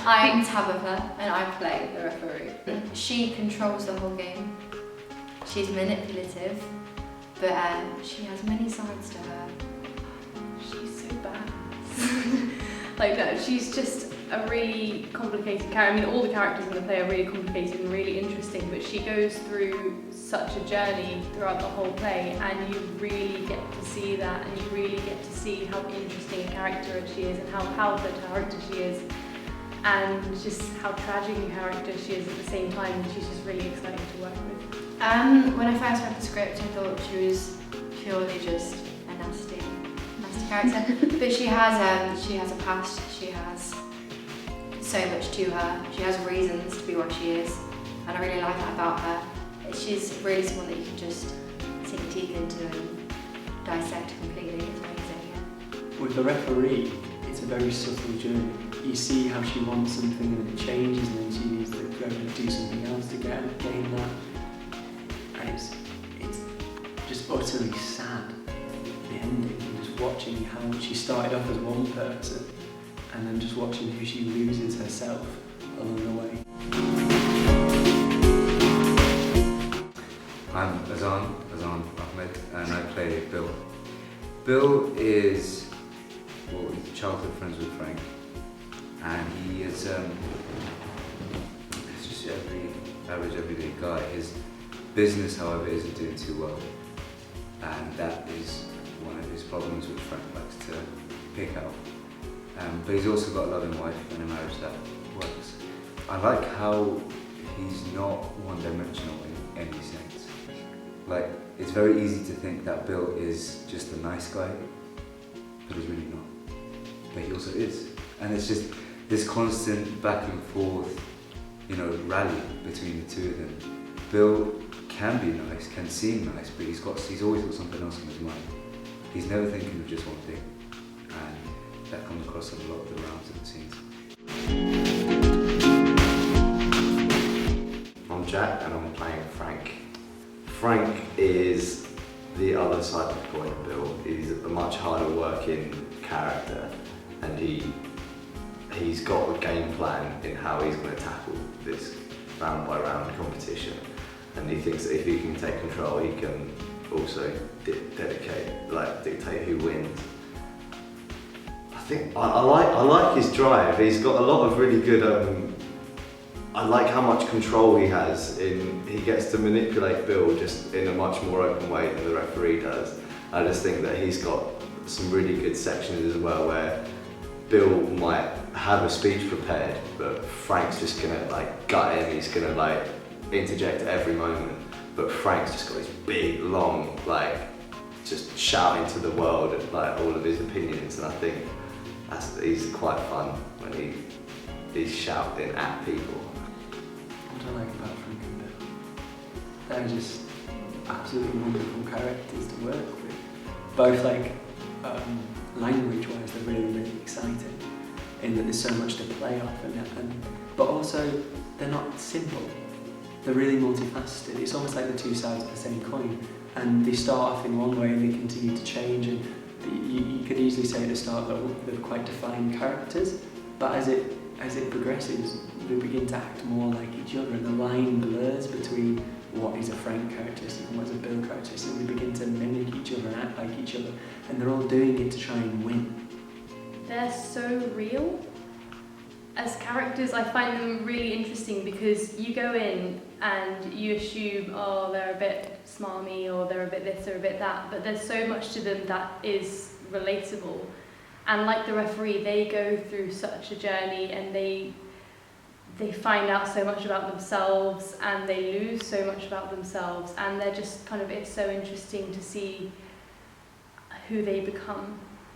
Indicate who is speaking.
Speaker 1: I'm Tabitha and I play the referee. She controls the whole game. She's manipulative, but she has many sides to her.
Speaker 2: She's so bad. Like no, she's just a really complicated character. I mean, all the characters in the play are really complicated and really interesting, but she goes through such a journey throughout the whole play, and you really get to see that, and you really get to see how interesting a character she is, and how powerful a character she is, and just how tragic a character she is at the same time, and she's just really exciting to work with.
Speaker 1: When I first read the script, I thought she was purely just a nasty character. But she has a past. She has so much to her. She has reasons to be what she is, and I really like that about her. She's really someone that you can just sink your teeth into and dissect completely. It's amazing. Yeah.
Speaker 3: With the referee, it's a very subtle journey. You see how she wants something and it changes, and then she needs to go and do something else to gain that. And it's just utterly sad, the ending, and just watching how she started off as one person and then just watching who she loses herself along the way.
Speaker 4: I'm Azan Ahmed, and I play Bill. Bill is, well, he's childhood friends with Frank, and he is he's just average everyday guy. His business, however, isn't doing too well, and that is one of his problems which Frank likes to pick out. But he's also got a loving wife and a marriage that works. I like how he's not one-dimensional in any sense. Like, it's very easy to think that Bill is just a nice guy, but he's really not. But he also is. And it's just this constant back and forth, rally between the two of them. Bill can be nice, can seem nice, but he's always got something else in his mind. He's never thinking of just one thing, and that comes across in a lot of the rounds of the scenes.
Speaker 5: I'm Jack and I'm playing Frank. Frank is the other side of the coin of Bill. He's a much harder working character, and he's got a game plan in how he's going to tackle this round by round competition, and he thinks that if he can take control, he can also dictate who wins. I like his drive. He's got a lot of really good. I like how much control he has. He gets to manipulate Bill just in a much more open way than the referee does. I just think that he's got some really good sections as well where Bill might have a speech prepared, but Frank's just gonna gut him. He's gonna interject at every moment. But Frank's just got this big, long, just shouting to the world all of his opinions, and I think he's quite fun when he's shouting at people.
Speaker 3: What I like about Frank and Bill, they're just absolutely wonderful characters to work with. Both language-wise, they're really, really exciting in that there's so much to play off, but also they're not simple. They're really multifaceted. It's almost like the two sides of the same coin, and they start off in one way and they continue to change, and you could easily say at the start that they're quite defined characters, but as it progresses, they begin to act more like each other, and the line blurs between what is a Frank characteristic and what is a Bill characteristic. They begin to mimic each other and act like each other, and they're all doing it to try and win.
Speaker 2: They're so real. As characters, I find them really interesting because you go in and you assume, oh, they're a bit smarmy, or they're a bit this or a bit that, but there's so much to them that is relatable. And like the referee, they go through such a journey, and they find out so much about themselves, and they lose so much about themselves, and they're just it's so interesting to see who they become.